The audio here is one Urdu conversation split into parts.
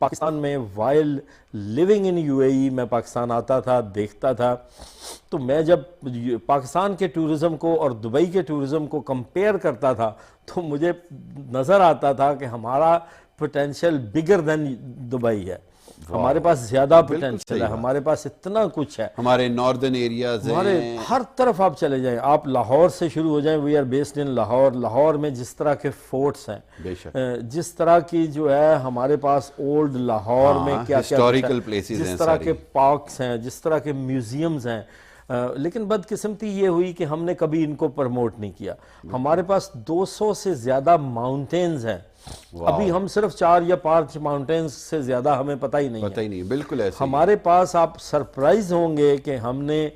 پاکستان میں وائل لیونگ ان UAE میں پاکستان آتا تھا، دیکھتا تھا، تو میں جب پاکستان کے ٹورزم کو اور دبئی کے ٹورزم کو کمپیئر کرتا تھا تو مجھے نظر آتا تھا کہ ہمارا پوٹینشیل بگر دین دبئی ہے، ہمارے پاس زیادہ پوٹینشیل ہے، ہمارے پاس اتنا کچھ ہے، ہمارے ناردرن ایریاز ہمارے ہر طرف آپ چلے جائیں، آپ لاہور سے شروع ہو جائیں، we are based in Lahore, Lahore میں جس طرح کے فورٹس ہیں، جس طرح کی جو ہے ہمارے پاس اولڈ لاہور میں کیا ہسٹوریکل پلیسز ہیں، جس طرح کے پارکس ہیں، جس طرح کے میوزیمز ہیں، لیکن بدقسمتی یہ ہوئی کہ ہم نے کبھی ان کو پرموٹ نہیں کیا۔ ہمارے پاس 200 سے زیادہ ماؤنٹینز ہیں، ابھی ہم صرف 4 یا 5 ماؤنٹینز سے زیادہ ہمیں پتہ ہی نہیں ہے، بالکل ایسے ہمارے پاس۔ آپ سرپرائز ہوں گے کہ ہم نے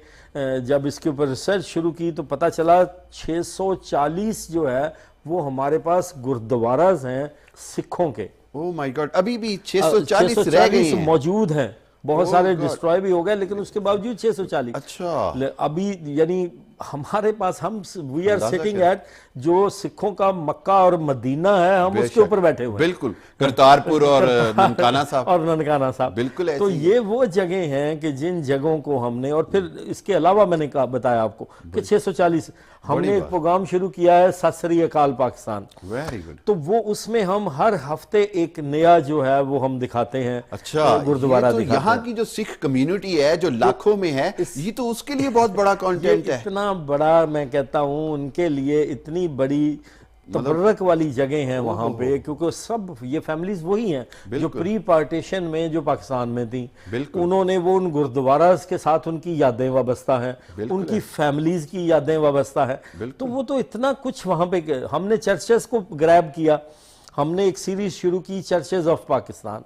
جب اس کے اوپر ریسرچ شروع کی تو پتہ چلا 640 جو ہے وہ ہمارے پاس گردواراز ہیں سکھوں کے۔ او مائی گاڈ، ابھی بھی 640 رہ گئے ہیں، موجود ہیں، بہت سارے ڈسٹروائے بھی ہو گئے لیکن اس کے باوجود 640 اچھا ابھی، یعنی ہمارے پاس ہم وی آر سٹنگ ایٹ جو سکھوں کا مکہ اور مدینہ ہے، ہم اس کے اوپر بیٹھے ہوئے، بالکل کرتارپور اور ننکانہ صاحب، اور ننکانہ صاحب، بالکل ایسے تو یہ وہ جگہ ہیں کہ جن جگہوں کو ہم نے، اور پھر اس کے علاوہ میں نے بتایا آپ کو کہ 640 ہم نے ایک پروگرام شروع کیا ہے ست سری اکال پاکستان، ویری گڈ، تو وہ اس میں ہم ہر ہفتے ایک نیا جو ہے وہ ہم دکھاتے ہیں۔ اچھا، گردوارہ تو یہاں کی جو سکھ کمیونٹی ہے جو لاکھوں میں ہے، یہ تو اس کے لیے بہت بڑا کانٹینٹ ہے، اتنا بڑا، میں کہتا ہوں ان کے لیے اتنی بڑی تبرک والی جگہ ہیں وہاں پہ، کیونکہ سب یہ فیملیز وہی ہیں جو پری پارٹیشن میں جو پاکستان میں تھیں، انہوں نے وہ ان گردواراز کے ساتھ ان کی یادیں وابستہ ہیں، ان کی فیملیز کی یادیں وابستہ ہیں، تو وہ تو اتنا کچھ وہاں پہ۔ ہم نے چرچز کو گریب کیا، ہم نے ایک سیریز شروع کی چرچز آف پاکستان،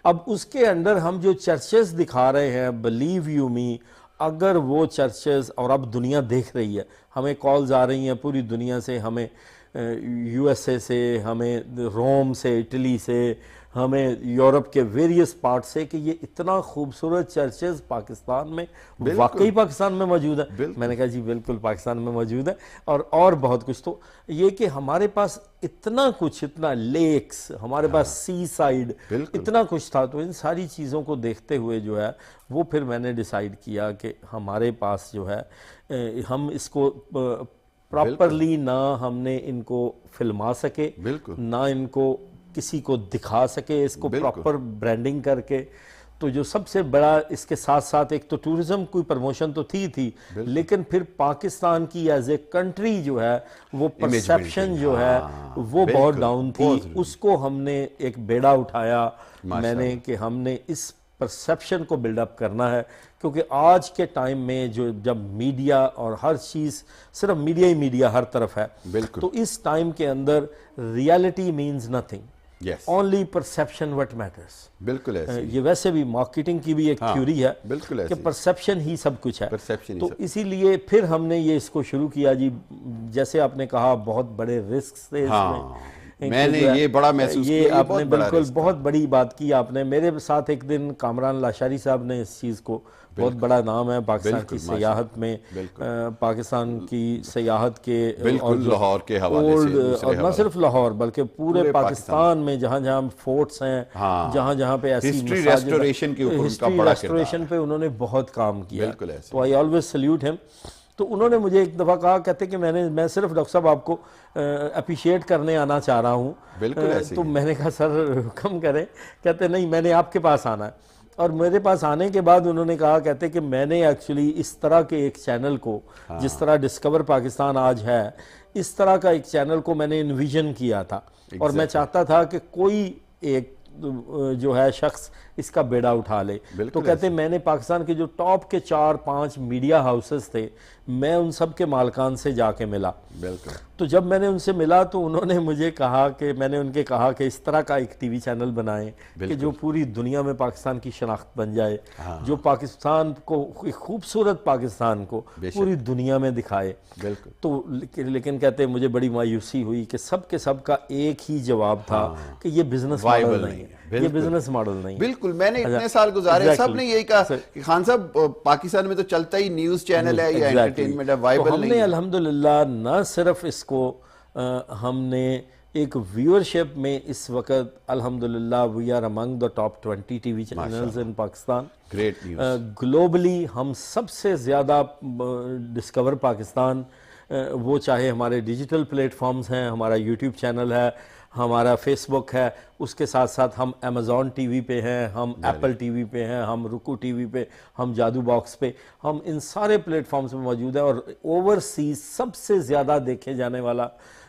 اب اس کے اندر ہم جو چرچز دکھا رہے ہیں، بلیو یو می، اگر وہ چرچز، اور اب دنیا دیکھ رہی ہے، ہمیں کالز آ رہی ہیں پوری دنیا سے، ہمیں USA سے، ہمیں روم سے، اٹلی سے، ہمیں یورپ کے ویریس پارٹ سے، کہ یہ اتنا خوبصورت چرچز پاکستان میں، واقعی پاکستان میں موجود ہے۔ میں نے کہا جی بالکل پاکستان میں موجود ہے، اور بہت کچھ۔ تو یہ کہ ہمارے پاس اتنا کچھ، اتنا لیکس، ہمارے پاس سی سائیڈ، اتنا کچھ تھا، تو ان ساری چیزوں کو دیکھتے ہوئے جو ہے وہ پھر میں نے ڈیسائیڈ کیا کہ ہمارے پاس جو ہے ہم اس کو پراپرلی نہ ہم نے ان کو فلما سکے، نہ ان کو کسی کو دکھا سکے، اس کو پراپر برانڈنگ کر کے۔ تو جو سب سے بڑا اس کے ساتھ ساتھ، ایک تو ٹورزم کوئی پروموشن تو تھی، لیکن پھر پاکستان کی ایز اے کنٹری جو ہے وہ پرسیپشن جو ہے وہ بہت ڈاؤن تھی، اس کو ہم نے ایک بیڑا اٹھایا میں نے، کہ ہم نے اس پرسیپشن کو بلڈ اپ کرنا ہے، کیونکہ آج کے ٹائم میں جب میڈیا اور ہر چیز صرف میڈیا ہی میڈیا ہر طرف ہے، تو اس ٹائم کے اندر reality means nothing, only perception what matters. بالکل ایسے، یہ ویسے بھی مارکیٹنگ کی بھی ایک تھیوری ہے کہ پرسیپشن ہی سب کچھ ہے، تو اسی لیے پھر ہم نے یہ اس کو شروع کیا جی، جیسے آپ نے کہا بہت بڑے رسکس تھے اس میں نے یہ بڑا محسوس کیا، یہ آپ نے بالکل بہت بڑی بات کی آپ نے۔ میرے ساتھ ایک دن کامران لاشاری صاحب نے اس چیز کو، بہت بڑا نام ہے پاکستان کی سیاحت میں، پاکستان کی سیاحت کے، لاہور کے حوالے سے، اور نہ صرف لاہور بلکہ پورے پاکستان میں جہاں جہاں فورٹس ہیں، جہاں جہاں پہ ایسی ہسٹری ریسٹوریشن کے اوپر ان کا بڑا ریسٹوریشن پہ انہوں نے بہت کام کیا، تو آئی آلویز سلیوٹ ہم۔ تو انہوں نے مجھے ایک دفعہ کہا، کہتے کہ میں صرف ڈاکٹر صاحب آپ کو اپریشیٹ کرنے آنا چاہ رہا ہوں، تو میں نے کہا سر حکم کریں، کہتے نہیں میں نے آپ کے پاس آنا ہے، اور میرے پاس آنے کے بعد انہوں نے کہا، کہتے کہ میں نے ایکچولی اس طرح کے ایک چینل کو، جس طرح ڈسکور پاکستان آج ہے، اس طرح کا ایک چینل کو میں نے انویژن کیا تھا، اور میں چاہتا تھا کہ کوئی ایک جو ہے شخص اس کا بیڑا اٹھا لے۔ تو کہتے ہیں میں نے پاکستان کے جو ٹاپ کے 4-5 میڈیا ہاؤسز تھے، میں ان سب کے مالکان سے جا کے ملا، تو جب میں نے ان سے ملا تو انہوں نے مجھے کہا کہ، میں نے ان کے کہا کہ اس طرح کا ایک ٹی وی چینل بنائیں کہ جو پوری دنیا میں پاکستان کی شناخت بن جائے، جو پاکستان کو، خوبصورت پاکستان کو پوری دنیا میں دکھائے۔ تو لیکن کہتے ہیں مجھے بڑی مایوسی ہوئی کہ سب کے سب کا ایک ہی جواب تھا کہ یہ بزنس ماڈل نہیں ہے، یہ بزنس ماڈل نہیں ہے۔ بالکل، میں نے اتنے سال گزارے، سب نے یہی کہا کہ خان صاحب پاکستان میں تو چلتا ہی نیوز چینل ہے یا انٹرٹینمنٹ ہے، وائبل نہیں ہے۔ ہم نے الحمدللہ نہ صرف اس کو ہم نے ایک ویورشپ میں اس وقت الحمدللہ we are among the top 20 T V channels in Pakistan. Great news. Globally ہم سب سے زیادہ ڈسکور پاکستان، وہ چاہے ہمارے ڈیجیٹل پلیٹ فارمز ہیں، ہمارا یوٹیوب چینل ہے، ہمارا فیس بک ہے، اس کے ساتھ ساتھ ہم امیزون ٹی وی پہ ہیں، ہم ایپل ٹی وی پہ ہیں، ہم رکو ٹی وی پہ، ہم جادو باکس پہ، ہم ان سارے پلیٹ فارمز پہ موجود ہیں. اور اوورسیز سب سے زیادہ دیکھے جانے والا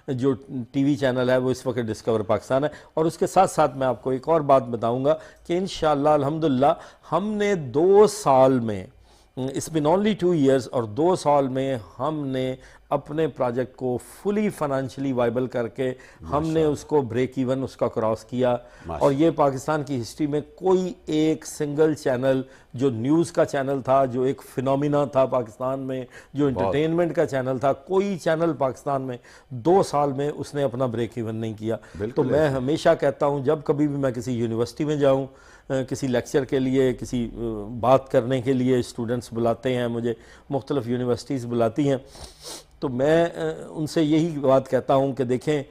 جو ٹی وی چینل ہے وہ اس وقت ڈسکور پاکستان ہے. اور اس کے ساتھ ساتھ میں آپ کو ایک اور بات بتاؤں گا کہ انشاءاللہ الحمدللہ ہم نے 2 سال میں، اس بین اونلی 2 ایئرز، اور 2 سال میں ہم نے اپنے پروجیکٹ کو فلی فائنینشلی وائبل کر کے ہم نے اس کو بریک ایون اس کا کراس کیا. اور یہ پاکستان کی ہسٹری میں کوئی ایک سنگل چینل جو نیوز کا چینل تھا، جو ایک فینومینا تھا پاکستان میں، جو انٹرٹینمنٹ کا چینل تھا، کوئی چینل پاکستان میں 2 سال میں اس نے اپنا بریک ایون نہیں کیا. تو میں ہمیشہ کہتا ہوں جب کبھی بھی میں کسی یونیورسٹی میں جاؤں، کسی لیکچر کے لیے، کسی بات کرنے کے لیے، اسٹوڈنٹس بلاتے ہیں مجھے، مختلف یونیورسٹیز بلاتی ہیں، تو میں ان سے یہی بات کہتا ہوں کہ دیکھیں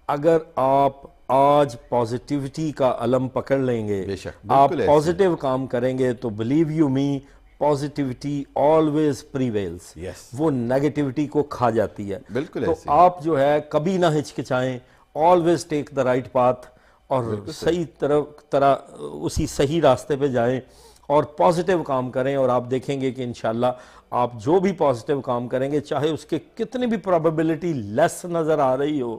اگر آپ آج پازیٹیوٹی کا علم پکڑ لیں گے، آپ پازیٹیو کام کریں گے، تو believe you me positivity always prevails. وہ نیگیٹیوٹی کو کھا جاتی ہے. تو آپ جو ہے کبھی نہ ہچکچائیں، always take the right path, اور صحیح طرح اسی صحیح راستے پہ جائیں اور پازیٹیو کام کریں. اور آپ دیکھیں گے کہ انشاءاللہ آپ جو بھی پازیٹیو کام کریں گے، چاہے اس کے کتنی بھی پروبیبلٹی لیس نظر آ رہی ہو،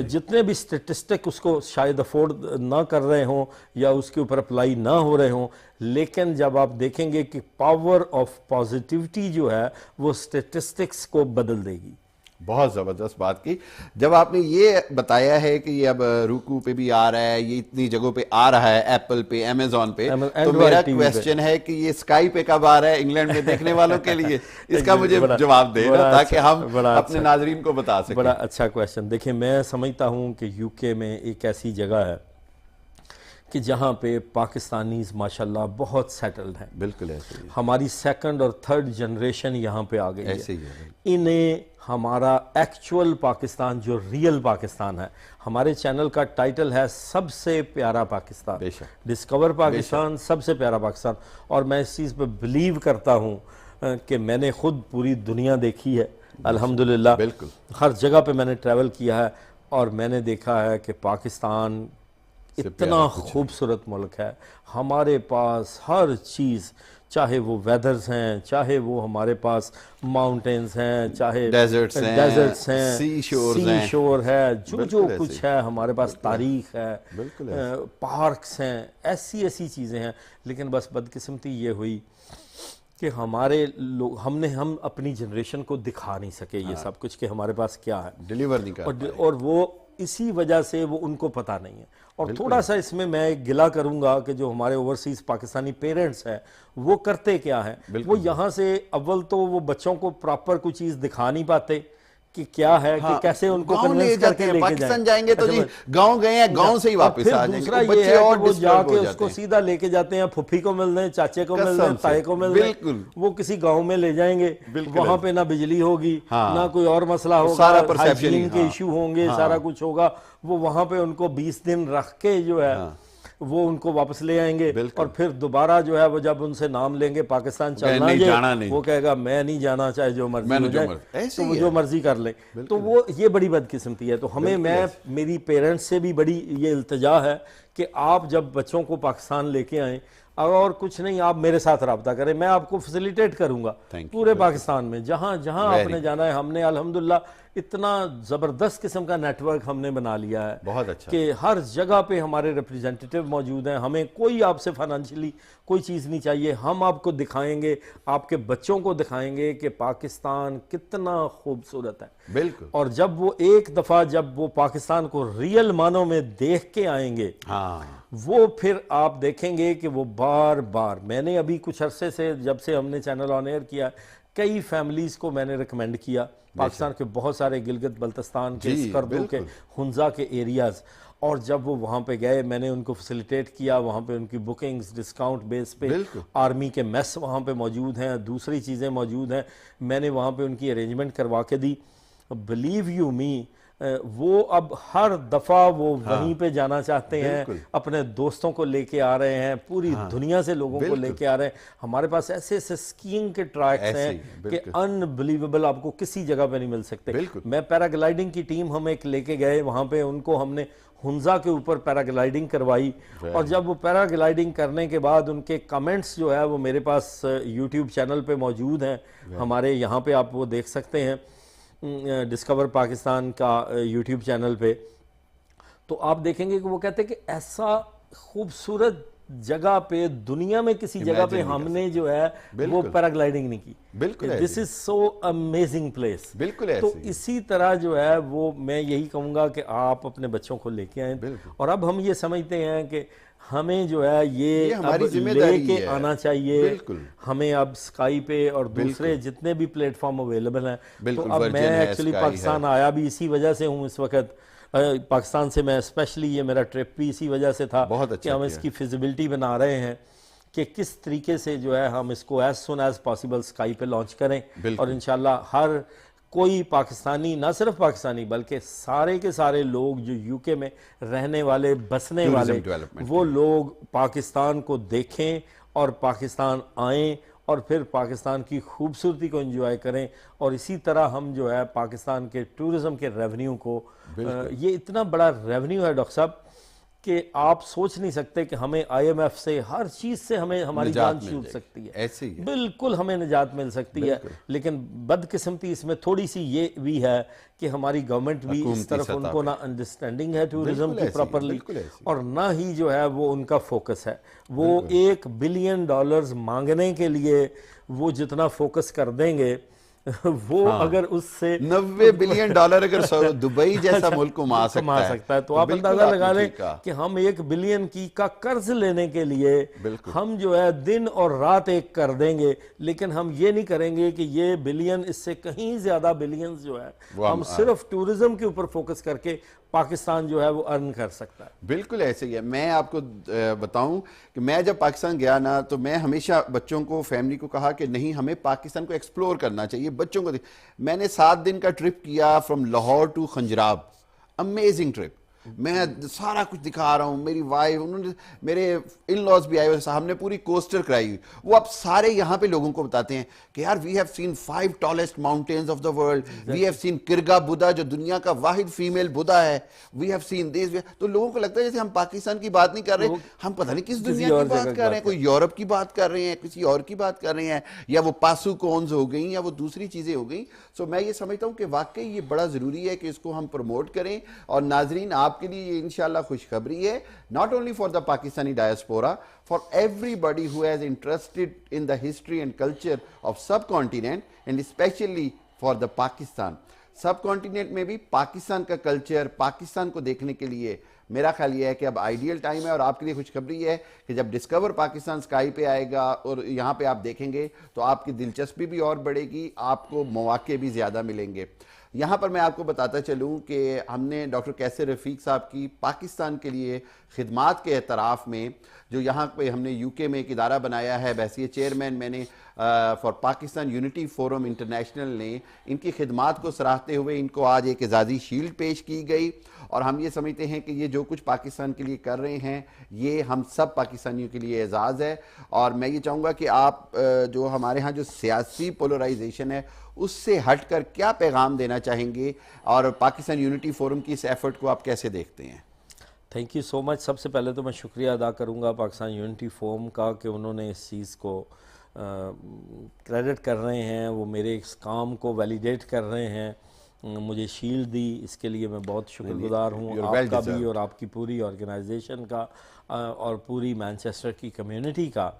جتنے بھی سٹیٹسٹک اس کو شاید افورڈ نہ کر رہے ہوں یا اس کے اوپر اپلائی نہ ہو رہے ہوں، لیکن جب آپ دیکھیں گے کہ پاور آف پازیٹیوٹی جو ہے وہ سٹیٹسٹکس کو بدل دے گی. بہت زبردست بات کی. جب آپ نے یہ بتایا ہے کہ یہ اب روکو پہ بھی آ رہا ہے، یہ اتنی جگہوں پہ آ رہا ہے، ایپل پہ، امیزون پہ، تو میرا کویسچن ہے کہ یہ اسکائی پہ کب آ رہا ہے انگلینڈ میں دیکھنے والوں کے لیے؟ اس کا مجھے جواب دے نا تاکہ ہم اپنے ناظرین کو بتا سکیں. بڑا اچھا کویسچن. دیکھیں میں سمجھتا ہوں کہ یو کے میں ایک ایسی جگہ ہے کہ جہاں پہ پاکستانیز ماشاءاللہ بہت سیٹلڈ ہیں. بالکل ایسے ہی. ہماری 2nd اور 3rd جنریشن یہاں پہ آ گئی ہے. ایسے ہی ہے. انہیں ہمارا ایکچول پاکستان جو ریئل پاکستان ہے، ہمارے چینل کا ٹائٹل ہے سب سے پیارا پاکستان، ڈسکور پاکستان، سب سے پیارا پاکستان. اور میں اس چیز پہ بلیو کرتا ہوں کہ میں نے خود پوری دنیا دیکھی ہے الحمدللہ. بالکل. ہر جگہ پہ میں نے ٹریول کیا ہے اور میں نے دیکھا ہے کہ پاکستان اتنا خوبصورت ملک ہے. ہمارے پاس ہر چیز، چاہے وہ ویدرز ہیں، چاہے وہ ہمارے پاس ماؤنٹینز ہیں، چاہے ڈیزرٹس ہیں، سی شور ہے، جو کچھ ہے ہمارے پاس، تاریخ ہے، پارکس ہیں، ایسی چیزیں ہیں. لیکن بس بدقسمتی یہ ہوئی کہ ہمارے لوگ، ہم اپنی جنریشن کو دکھا نہیں سکے یہ سب کچھ کہ ہمارے پاس کیا ہے، ڈیلیور نہیں کر پائے. اور وہ اسی وجہ سے وہ ان کو پتہ نہیں ہے. اور تھوڑا سا اس میں ایک گلہ کروں گا کہ جو ہمارے اوورسیز پاکستانی پیرنٹس ہیں وہ کرتے کیا ہیں، وہ یہاں سے اول تو وہ بچوں کو پراپر کوئی چیز دکھا نہیں پاتے کہ کیا ہے، کہ کیسے ان کو کنونس کر کے لے کے پاکستان جائیں گے تو جی گاؤں گئے ہیں، گاؤں سے ہی واپس آ جائیں گے. دوسرا یہ ہے کہ وہ جا کے اس کو سیدھا لے کے جاتے ہیں، پھپھی کو ملنے، چاچے کو ملنے، تائے کو ملنے. وہ کسی گاؤں میں لے جائیں گے، وہاں پہ نہ بجلی ہوگی، نہ کوئی اور مسئلہ ہوگا، ہائیجین کے ایشو ہوں گے، سارا کچھ ہوگا. وہ وہاں پہ ان کو 20 دن رکھ کے جو ہے وہ ان کو واپس لے آئیں گے. اور پھر دوبارہ جو ہے وہ جب ان سے نام لیں گے پاکستان چلنا ہے، وہ کہے گا میں نہیں جانا، چاہے جو مرضی ہو جائے، تو وہ جو مرضی کر لیں. تو وہ یہ بڑی بدقسمتی ہے. تو ہمیں، میری پیرنٹس سے بھی بڑی یہ التجا ہے کہ آپ جب بچوں کو پاکستان لے کے آئیں، اور کچھ نہیں، آپ میرے ساتھ رابطہ کریں، میں آپ کو فیسیلیٹیٹ کروں گا پورے پاکستان میں، جہاں آپ نے جانا ہے. ہم نے الحمدللہ اتنا زبردست قسم کا نیٹ ورک ہم نے بنا لیا ہے، بہت اچھا، کہ ہر جگہ پہ ہمارے ریپریزنٹیٹیو موجود ہیں. ہمیں کوئی آپ سے فائنینشلی کوئی چیز نہیں چاہیے. ہم آپ کو دکھائیں گے، آپ کے بچوں کو دکھائیں گے کہ پاکستان کتنا خوبصورت ہے. بالکل. اور جب وہ ایک دفعہ جب وہ پاکستان کو ریئل معنوں میں دیکھ کے آئیں گے، وہ پھر آپ دیکھیں گے کہ وہ بار بار. میں نے ابھی کچھ عرصے سے، جب سے ہم نے چینل آن ایئر کیا، کئی فیملیز کو میں نے ریکمینڈ کیا، پاکستان کے بہت سارے گلگت بلتستان کے، اسکردو کے، ہنزا کے ایریاز. اور جب وہ وہاں پہ گئے، میں نے ان کو فیسیلیٹیٹ کیا، وہاں پہ ان کی بکنگز ڈسکاؤنٹ بیس پہ، آرمی کے میس وہاں پہ موجود ہیں، دوسری چیزیں موجود ہیں، میں نے وہاں پہ ان کی ارینجمنٹ کروا کے دی. بلیو یو می وہ اب ہر دفعہ وہ وہیں پہ جانا چاہتے ہیں, اپنے دوستوں کو لے کے آ رہے ہیں, پوری دنیا سے لوگوں کو لے کے آ رہے ہیں. ہمارے پاس ایسے ایسے سکینگ کے ٹریکس ہیں کہ انبلیویبل, آپ کو کسی جگہ پہ نہیں مل سکتے. میں پیراگلائیڈنگ کی ٹیم ہم ایک لے کے گئے وہاں پہ, ان کو ہم نے ہنزا کے اوپر پیراگلائیڈنگ کروائی, اور جب وہ پیراگلائیڈنگ کرنے کے بعد ان کے کمنٹس جو ہے وہ میرے پاس یوٹیوب چینل پہ موجود ہیں ہمارے, یہاں پہ آپ وہ دیکھ سکتے ہیں ڈسکور پاکستان کا یوٹیوب چینل پہ. تو آپ دیکھیں گے کہ وہ کہتے ہیں کہ ایسا خوبصورت جگہ پہ دنیا میں کسی جگہ پہ ہم نے جو ہے وہ پیراگلائیڈنگ نہیں کی. دس از سو امیزنگ پلیس. تو اسی طرح جو ہے وہ میں یہی کہوں گا کہ آپ اپنے بچوں کو لے کے آئیں, اور اب ہم یہ سمجھتے ہیں کہ ہمیں جو ہے یہ اب لے کے آنا چاہیے. ہمیں اب اسکائی پہ اور دوسرے جتنے بھی پلیٹ فارم اویلیبل ہیں, تو اب میں ایکچولی پاکستان آیا بھی اسی وجہ سے ہوں اس وقت. پاکستان سے میں اسپیشلی, یہ میرا ٹرپ بھی اسی وجہ سے تھا کہ ہم اس کی فیزیبلٹی بنا رہے ہیں کہ کس طریقے سے جو ہے ہم اس کو as soon as possible sky پہ لانچ کریں, اور انشاءاللہ ہر کوئی پاکستانی, نہ صرف پاکستانی بلکہ سارے کے سارے لوگ جو یو کے میں رہنے والے, بسنے والے, وہ لوگ پاکستان کو دیکھیں اور پاکستان آئیں اور پھر پاکستان کی خوبصورتی کو انجوائے کریں. اور اسی طرح ہم جو ہے پاکستان کے ٹورزم کے ریونیو کو, یہ اتنا بڑا ریونیو ہے ڈاکٹر صاحب کہ آپ سوچ نہیں سکتے کہ ہمیں آئی ایم ایف سے, ہر چیز سے ہمیں ہماری جان چھوٹ سکتی ہے, بالکل ہمیں نجات مل سکتی ہے. لیکن بدقسمتی اس میں تھوڑی سی یہ بھی ہے کہ ہماری گورنمنٹ بھی اس طرف ان کو نہ انڈرسٹینڈنگ ہے ٹورزم کی پراپرلی, اور نہ ہی جو ہے وہ ان کا فوکس ہے. وہ $1 بلین مانگنے کے لیے وہ جتنا فوکس کر دیں گے, وہ اگر اس سے $90 بلین اگر دبئی جیسا ملک کما سکتا ہے, تو آپ اندازہ لگا لیں کہ ہم $1 بلین کا قرض لینے کے لیے ہم جو ہے دن اور رات ایک کر دیں گے, لیکن ہم یہ نہیں کریں گے کہ یہ بلین, اس سے کہیں زیادہ بلینز جو ہے ہم صرف ٹورزم کے اوپر فوکس کر کے پاکستان جو ہے وہ ارن کر سکتا ہے. بالکل ایسے ہی ہے. میں آپ کو بتاؤں کہ میں جب پاکستان گیا نا, تو میں ہمیشہ بچوں کو, فیملی کو کہا کہ نہیں, ہمیں پاکستان کو ایکسپلور کرنا چاہیے بچوں کو. میں نے 7 دن کا ٹرپ کیا from Lahore to Khunjerab, amazing trip. میں سارا کچھ دکھا رہا ہوں, میری وائف, انہوں نے, میرے ان لاز بھی آئے ہوئے, ہم نے پوری کوسٹر کرائی ہوئی. وہ اب سارے یہاں پہ لوگوں کو بتاتے ہیں کہ یار we have seen 5 tallest mountains of the world, we have seen Kargah Buddha جو دنیا کا واحد فیمیل بدھا ہے, وی ہیو سین دس. تو لوگوں کو لگتا ہے جیسے ہم پاکستان کی بات نہیں کر رہے, ہم پتہ نہیں کس دنیا کی بات کر رہے ہیں, کوئی یورپ کی بات کر رہے ہیں, کسی اور کی بات کر رہے ہیں, یا وہ پاسو کونز ہو گئیں, یا وہ دوسری چیزیں ہو گئیں. سو میں یہ سمجھتا ہوں کہ واقعی یہ بڑا ضروری ہے کہ اس کو ہم پروموٹ کریں. اور ناظرین, آپ کے لیے یہ انشاءاللہ خوشخبری ہے, not only for the Pakistani diaspora, for everybody who has interested in the history and culture of subcontinent, and especially for the Pakistan. سب-کانٹیننٹ میں بھی پاکستان کا کلچر, پاکستان کو دیکھنے کے لیے میرا خیال یہ ہے کہ اب آئیڈیل ٹائم ہے. اور آپ کے لیے خوشخبری ہے کہ جب ڈسکور پاکستان اسکائی پہ آئے گا اور یہاں پہ آپ دیکھیں گے تو آپ کی دلچسپی بھی اور بڑھے گی, آپ کو مواقع بھی زیادہ ملیں گے. یہاں پر میں آپ کو بتاتا چلوں کہ ہم نے ڈاکٹر کیسر رفیق صاحب کی پاکستان کے لیے خدمات کے اعتراف میں, جو یہاں پہ ہم نے یو کے میں ایک ادارہ بنایا ہے بحیثیت چیئرمین, میں نے for Pakistan unity forum international نے ان کی خدمات کو سراہتے ہوئے ان کو آج ایک اعزازی شیلڈ پیش کی گئی. اور ہم یہ سمجھتے ہیں کہ یہ جو کچھ پاکستان کے لیے کر رہے ہیں یہ ہم سب پاکستانیوں کے لیے اعزاز ہے. اور میں یہ چاہوں گا کہ آپ جو ہمارے ہاں جو سیاسی پولرائزیشن ہے اس سے ہٹ کر کیا پیغام دینا چاہیں گے, اور پاکستان یونٹی فورم کی اس ایفرٹ کو آپ کیسے دیکھتے ہیں؟ تھینک یو سو مچ. سب سے پہلے تو میں شکریہ ادا کروں گا پاکستان یونٹی فورم کا کہ انہوں نے اس چیز کو کریڈٹ کر رہے ہیں, وہ میرے اس کام کو ویلیڈیٹ کر رہے ہیں, مجھے شیلڈ دی, اس کے لیے میں بہت شکر گزار ہوں آپ کا بھی اور آپ کی پوری آرگنائزیشن کا اور پوری مانچسٹر کی کمیونٹی کا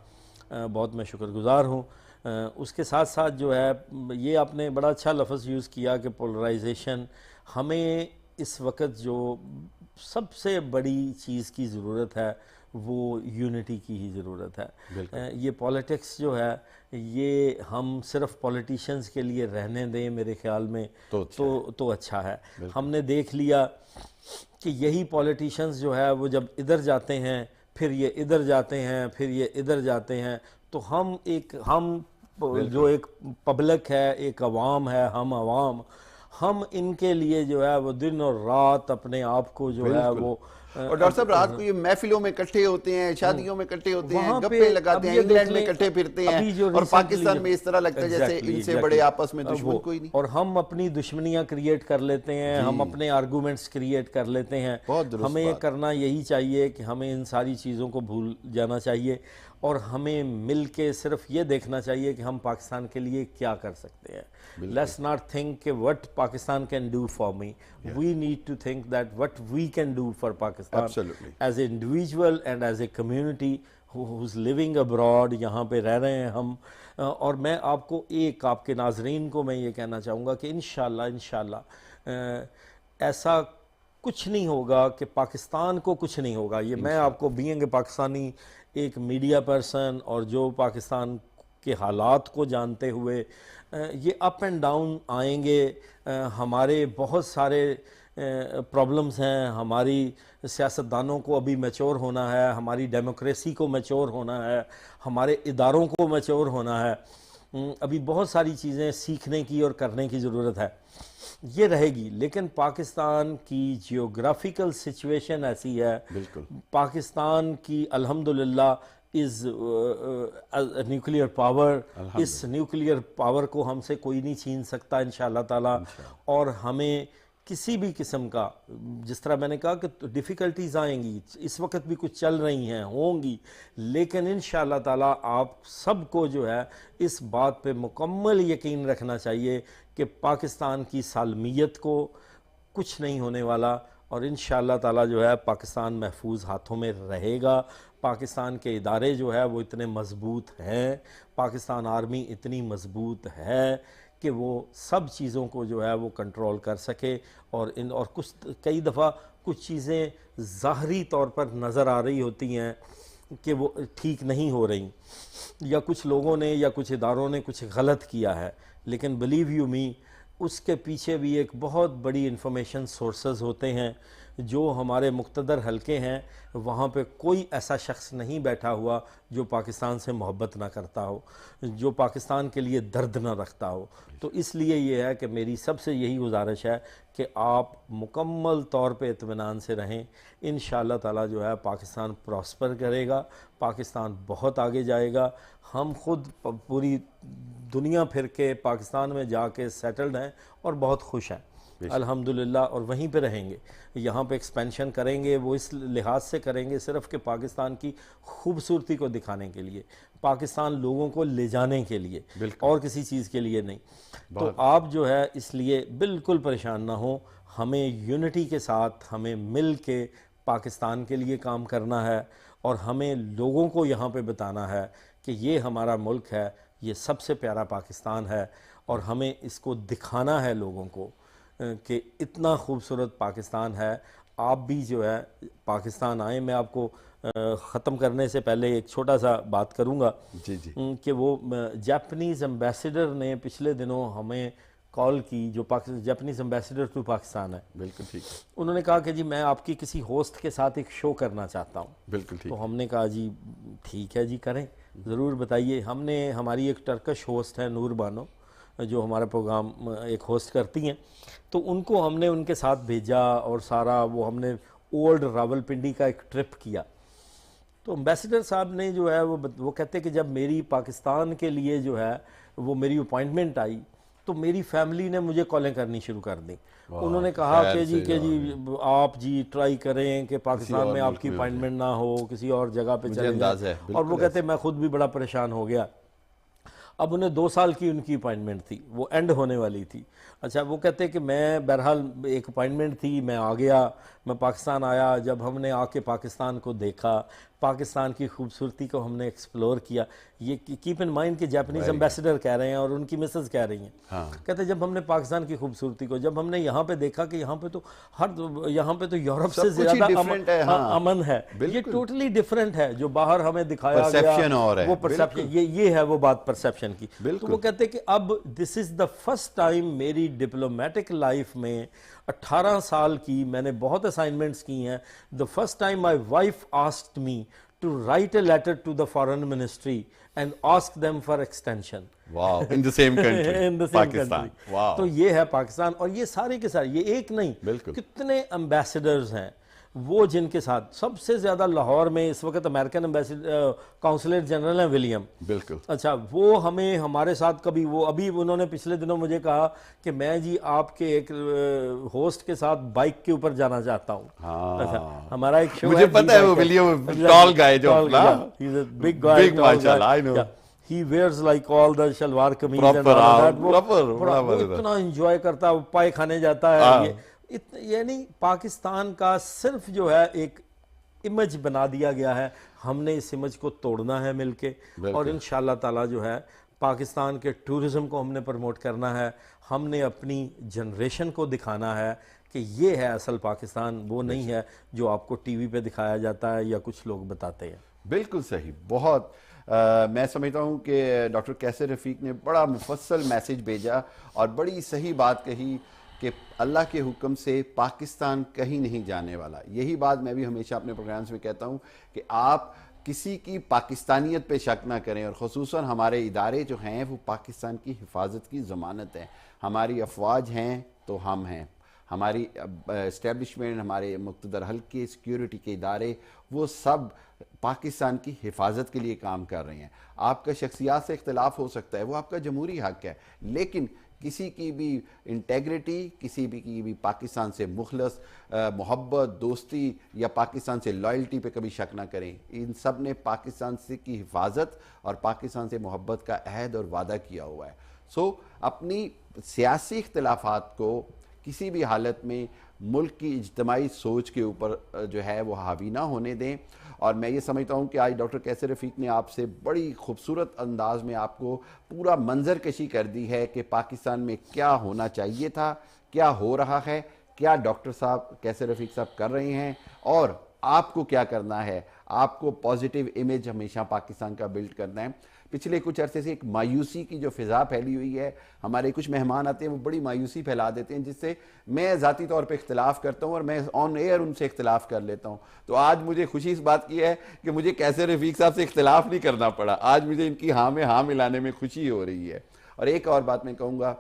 بہت میں شکر گزار ہوں. اس کے ساتھ ساتھ جو ہے یہ آپ نے بڑا اچھا لفظ یوز کیا کہ پولرائزیشن, ہمیں اس وقت جو سب سے بڑی چیز کی ضرورت ہے وہ یونٹی کی ہی ضرورت ہے. یہ پولیٹکس جو ہے یہ ہم صرف پولیٹیشنز کے لیے رہنے دیں میرے خیال میں تو اچھا ہے. ہم نے دیکھ لیا کہ یہی پولیٹیشنز جو ہے وہ جب ادھر جاتے ہیں پھر یہ ادھر جاتے ہیں پھر یہ ادھر جاتے ہیں, تو ہم جو ایک پبلک ہے, ایک عوام ہے, ہم عوام, ہم ان کے لیے جو ہے وہ دن اور رات اپنے آپ کو جو ہے وہ اور ڈاکٹر صاحب رات کو یہ محفلوں میں اکٹھے ہوتے ہیں, شادیوں میں اکٹھے ہوتے ہیں, گپے لگاتے ہیں, انگلینڈ میں اکٹھے پھرتے ہیں, اور پاکستان میں اس طرح لگتا ہے جیسے ان سے بڑے آپس میں دشمن کوئی نہیں. اور ہم اپنی دشمنیاں کریٹ کر لیتے ہیں, ہم اپنے آرگومنٹس کریٹ کر لیتے ہیں. ہمیں کرنا یہی چاہیے کہ ہمیں ان ساری چیزوں کو بھول جانا چاہیے, اور ہمیں مل کے صرف یہ دیکھنا چاہیے کہ ہم پاکستان کے لیے کیا کر سکتے ہیں. لیٹس ناٹ تھنک کہ what Pakistan can do for me. We need to think that what we can do for Pakistan as an individual and as a community who's living abroad. یہاں پہ رہ رہے ہیں ہم, اور میں آپ کو آپ کے ناظرین کو میں یہ کہنا چاہوں گا کہ انشاءاللہ ایسا کچھ نہیں ہوگا کہ پاکستان کو کچھ نہیں ہوگا. یہ میں آپ کو بینگ پاکستانی ایک میڈیا پرسن اور جو پاکستان کے حالات کو جانتے ہوئے, یہ اپ اینڈ ڈاؤن آئیں گے. ہمارے بہت سارے پرابلمز ہیں, ہماری سیاستدانوں کو ابھی میچور ہونا ہے, ہماری ڈیموکریسی کو میچور ہونا ہے, ہمارے اداروں کو میچور ہونا ہے. ابھی بہت ساری چیزیں سیکھنے کی اور کرنے کی ضرورت ہے, یہ رہے گی. لیکن پاکستان کی جیوگرافیکل سچویشن ایسی ہے, پاکستان کی الحمدللہ از نیوکلیئر پاور. اس نیوکلیئر پاور کو ہم سے کوئی نہیں چھین سکتا انشاءاللہ تعالی. اور ہمیں کسی بھی قسم کا, جس طرح میں نے کہا کہ ڈیفیکلٹیز آئیں گی, اس وقت بھی کچھ چل رہی ہیں, ہوں گی, لیکن انشاءاللہ تعالی آپ سب کو جو ہے اس بات پہ مکمل یقین رکھنا چاہیے کہ پاکستان کی سالمیت کو کچھ نہیں ہونے والا, اور انشاءاللہ تعالی جو ہے پاکستان محفوظ ہاتھوں میں رہے گا. پاکستان کے ادارے جو ہے وہ اتنے مضبوط ہیں, پاکستان آرمی اتنی مضبوط ہے کہ وہ سب چیزوں کو جو ہے وہ کنٹرول کر سکے. اور کئی دفعہ کچھ چیزیں ظاہری طور پر نظر آ رہی ہوتی ہیں کہ وہ ٹھیک نہیں ہو رہی, یا کچھ لوگوں نے یا کچھ اداروں نے کچھ غلط کیا ہے, لیکن بلیو یو می اس کے پیچھے بھی ایک بہت بڑی انفارمیشن سورسز ہوتے ہیں. جو ہمارے مقتدر حلقے ہیں وہاں پہ کوئی ایسا شخص نہیں بیٹھا ہوا جو پاکستان سے محبت نہ کرتا ہو, جو پاکستان کے لیے درد نہ رکھتا ہو. تو اس لیے یہ ہے کہ میری سب سے یہی گزارش ہے کہ آپ مکمل طور پہ اطمینان سے رہیں. انشاءاللہ تعالی جو ہے پاکستان پراسپر کرے گا, پاکستان بہت آگے جائے گا. ہم خود پوری دنیا پھر کے پاکستان میں جا کے سیٹلڈ ہیں اور بہت خوش ہیں الحمدللہ, اور وہیں پہ رہیں گے. یہاں پہ ایکسپینشن کریں گے وہ اس لحاظ سے کریں گے صرف کہ پاکستان کی خوبصورتی کو دکھانے کے لیے, پاکستان لوگوں کو لے جانے کے لیے, اور کسی چیز کے لیے نہیں. تو آپ جو ہے اس لیے بالکل پریشان نہ ہوں, ہمیں یونٹی کے ساتھ ہمیں مل کے پاکستان کے لیے کام کرنا ہے, اور ہمیں لوگوں کو یہاں پہ بتانا ہے کہ یہ ہمارا ملک ہے, یہ سب سے پیارا پاکستان ہے, اور ہمیں اس کو دکھانا ہے لوگوں کو کہ اتنا خوبصورت پاکستان ہے. آپ بھی جو ہے پاکستان آئیں. میں آپ کو ختم کرنے سے پہلے ایک چھوٹا سا بات کروں گا کہ وہ جاپنیز ایمبیسیڈر نے پچھلے دنوں ہمیں کال کی, جو جاپنیز ایمبیسیڈر ٹو پاکستان ہے. بالکل ٹھیک. انہوں نے کہا کہ جی میں آپ کی کسی ہوسٹ کے ساتھ ایک شو کرنا چاہتا ہوں. بالکل ٹھیک. تو ہم نے کہا جی ٹھیک ہے جی کریں, ضرور بتائیے. ہماری ایک ٹرکش ہوسٹ ہے نور بانو, جو ہمارا پروگرام ایک ہوسٹ کرتی ہیں, تو ان کو ہم نے ان کے ساتھ بھیجا, اور سارا وہ ہم نے اولڈ راولپنڈی کا ایک ٹرپ کیا. تو ایمبیسیڈر صاحب نے جو ہے وہ کہتے کہ جب میری پاکستان کے لیے جو ہے وہ میری اپوائنٹمنٹ آئی تو میری فیملی نے مجھے کالیں کرنی شروع کر دیں. انہوں نے کہا کہ جی آپ جی ٹرائی کریں کہ پاکستان میں آپ کی اپوائنٹمنٹ نہ ہو, کسی اور جگہ پہ چلے جائیں. اور وہ کہتے میں خود بھی بڑا پریشان ہو گیا. اب انہیں 2 سال کی ان کی اپوائنٹمنٹ تھی, وہ اینڈ ہونے والی تھی. اچھا, وہ کہتے کہ میں بہرحال ایک اپوائنٹمنٹ تھی, میں آ گیا, میں پاکستان آیا. جب ہم نے آ کے پاکستان کو دیکھا, پاکستان کی خوبصورتی کو ہم نے ایکسپلور کیا. یہ کیپ ان مائنڈ کہ جاپنیز ایمبیسیڈر کہہ رہے ہیں اور ان کی مسز کہہ رہی ہیں. کہتے جب ہم نے پاکستان کی خوبصورتی کو, جب ہم نے یہاں پہ دیکھا کہ یہاں پہ تو یورپ سے زیادہ امن ہے, یہ ٹوٹلی ڈیفرنٹ ہے جو باہر ہمیں دکھایا گیا, وہ پرسیپشن, یہ ہے وہ بات پرسیپشن کی. تو وہ کہتے کہ اب دس از دا فرسٹ ٹائم میری ڈپلومیٹک لائف میں 18 سال کی میں نے بہت اسائنمنٹس کی ہیں. The first time my wife asked me to write a letter to the foreign ministry and ask them for extension. Wow in the same country Pakistan. Wow تو یہ ہے پاکستان. اور یہ سارے کے سارے, یہ ایک نہیں, کتنے امبیسڈرز ہیں وہ جن کے ساتھ. سب سے زیادہ لاہور میں اس وقت امریکن کونسلیٹ جنرل ہیں ولیم. بالکل. اچھا, وہ ہمیں ہمارے ساتھ کبھی, وہ ابھی انہوں نے پچھلے دنوں مجھے کہا کہ میں جی آپ کے ایک ہوسٹ کے ساتھ بائک کے اوپر جانا چاہتا ہوں. اچھا, ہمارا ایک شو ہے, مجھے پتہ ہے وہ ولیم ٹال گائے جو اپنا, he's a big guy, big ماشاءاللہ, I know. He wears like all the shalwar kameez and all that. وہ اتنا انجوائے کرتا ہے, پائے کھانے جاتا ہے. یعنی پاکستان کا صرف جو ہے ایک امیج بنا دیا گیا ہے, ہم نے اس امیج کو توڑنا ہے مل کے, اور انشاءاللہ تعالی جو ہے پاکستان کے ٹورزم کو ہم نے پروموٹ کرنا ہے. ہم نے اپنی جنریشن کو دکھانا ہے کہ یہ ہے اصل پاکستان, وہ نہیں ہے جو آپ کو ٹی وی پہ دکھایا جاتا ہے یا کچھ لوگ بتاتے ہیں. بالکل صحیح. بہت میں سمجھتا ہوں کہ ڈاکٹر کیسر رفیق نے بڑا مفصل میسیج بھیجا اور بڑی صحیح بات کہی کہ اللہ کے حکم سے پاکستان کہیں نہیں جانے والا. یہی بات میں بھی ہمیشہ اپنے پروگرامز میں کہتا ہوں کہ آپ کسی کی پاکستانیت پہ شک نہ کریں, اور خصوصاً ہمارے ادارے جو ہیں وہ پاکستان کی حفاظت کی ضمانت ہیں. ہماری افواج ہیں تو ہم ہیں, ہماری اسٹیبلشمنٹ, ہمارے مقتدر حلقے, سیکیورٹی کے ادارے, وہ سب پاکستان کی حفاظت کے لیے کام کر رہے ہیں. آپ کا شخصیات سے اختلاف ہو سکتا ہے, وہ آپ کا جمہوری حق ہے, لیکن کسی کی بھی انٹیگریٹی, کسی بھی کی بھی پاکستان سے مخلص محبت, دوستی یا پاکستان سے لائلٹی پہ کبھی شک نہ کریں. ان سب نے پاکستان سے کی حفاظت اور پاکستان سے محبت کا عہد اور وعدہ کیا ہوا ہے. سو اپنی سیاسی اختلافات کو کسی بھی حالت میں ملک کی اجتماعی سوچ کے اوپر جو ہے وہ حاوی نہ ہونے دیں. اور میں یہ سمجھتا ہوں کہ آج ڈاکٹر کیسر رفیق نے آپ سے بڑی خوبصورت انداز میں آپ کو پورا منظر کشی کر دی ہے کہ پاکستان میں کیا ہونا چاہیے تھا, کیا ہو رہا ہے, کیا ڈاکٹر صاحب کیسر رفیق صاحب کر رہے ہیں, اور آپ کو کیا کرنا ہے. آپ کو پازیٹیو امیج ہمیشہ پاکستان کا بلڈ کرنا ہے. پچھلے کچھ عرصے سے ایک مایوسی کی جو فضا پھیلی ہوئی ہے, ہمارے کچھ مہمان آتے ہیں وہ بڑی مایوسی پھیلا دیتے ہیں, جس سے میں ذاتی طور پہ اختلاف کرتا ہوں اور میں آن ایئر ان سے اختلاف کر لیتا ہوں. تو آج مجھے خوشی اس بات کی ہے کہ مجھے کیسر رفیق صاحب سے اختلاف نہیں کرنا پڑا. آج مجھے ان کی ہاں میں ہاں ملانے میں خوشی ہو رہی ہے. اور ایک اور بات میں کہوں گا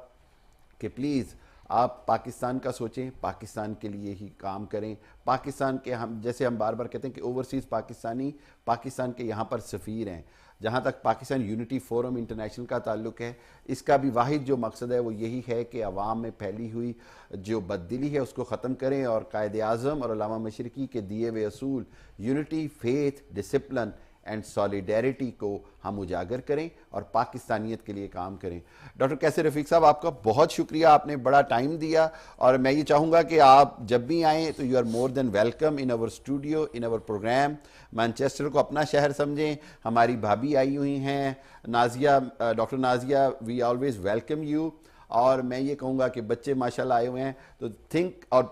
کہ پلیز آپ پاکستان کا سوچیں, پاکستان کے لیے ہی کام کریں. پاکستان کے ہم جیسے ہم بار بار کہتے ہیں کہ اوورسیز پاکستانی پاکستان کے یہاں پر سفیر ہیں. جہاں تک پاکستان یونٹی فورم انٹرنیشنل کا تعلق ہے, اس کا بھی واحد جو مقصد ہے وہ یہی ہے کہ عوام میں پھیلی ہوئی جو بددلی ہے اس کو ختم کریں, اور قائد اعظم اور علامہ مشرقی کے دیے ہوئے اصول unity, faith, discipline and solidarity کو ہم اجاگر کریں اور پاکستانیت کے لیے کام کریں. ڈاکٹر کیسر رفیق صاحب آپ کا بہت شکریہ, آپ نے بڑا ٹائم دیا, اور میں یہ چاہوں گا کہ آپ جب بھی آئیں تو you are more than welcome in our studio, in our programme. Manchester کو اپنا شہر سمجھیں. ہماری بھابھی آئی ہوئی ہیں Nazia, doctor Nazia, we always welcome you. اور میں یہ کہوں گا کہ بچے ماشاءاللہ آئے ہوئے ہیں تو تھنک, اور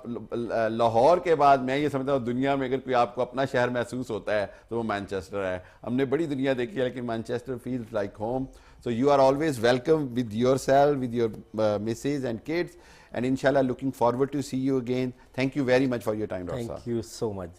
لاہور کے بعد میں یہ سمجھتا ہوں دنیا میں اگر کوئی آپ کو اپنا شہر محسوس ہوتا ہے تو وہ مانچسٹر ہے. ہم نے بڑی دنیا دیکھی ہے لیکن Manchester feels like home. So you are always welcome with yourself, with your missus and kids, and inshallah looking forward to see you again. Thank you very much for your time, Dr. Thank you so much.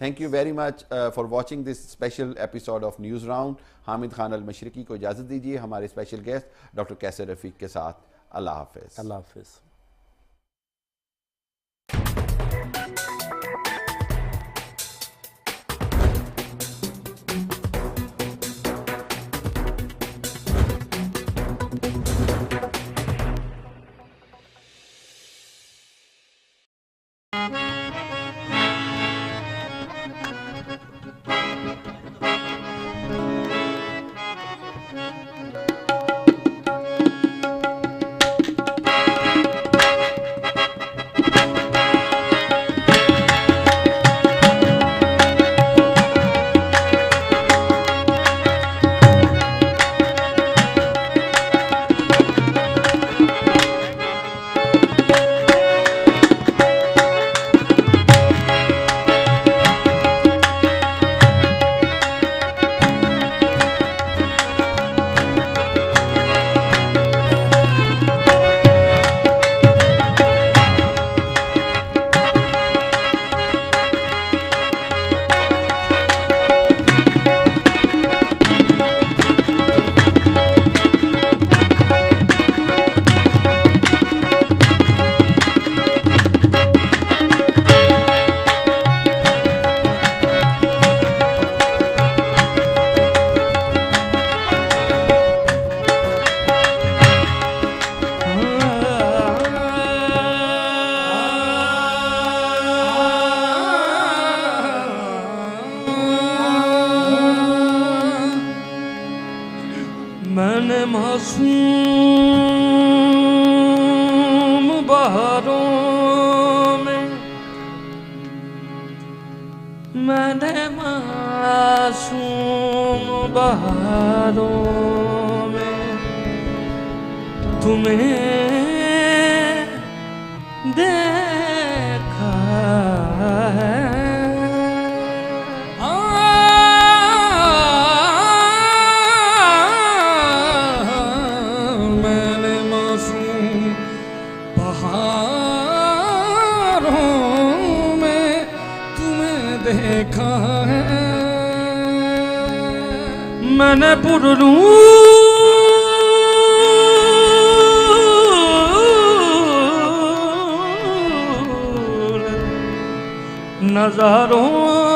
Thank you very much for watching this special episode of News Round. Hamid Khan Almashriqi کو اجازت دیجیے ہمارے اسپیشل گیسٹ ڈاکٹر کیسر رفیق کے ساتھ. اللہ حافظ. اللہ حافظ. میں نے معصوم بہاروں میں، میں نے معصوم بہاروں میں تمہیں دیکھا ہے۔ میں نے معصوم بہاروں میں تمہیں دیکھا ہے۔ میں نے پرنور نظاروں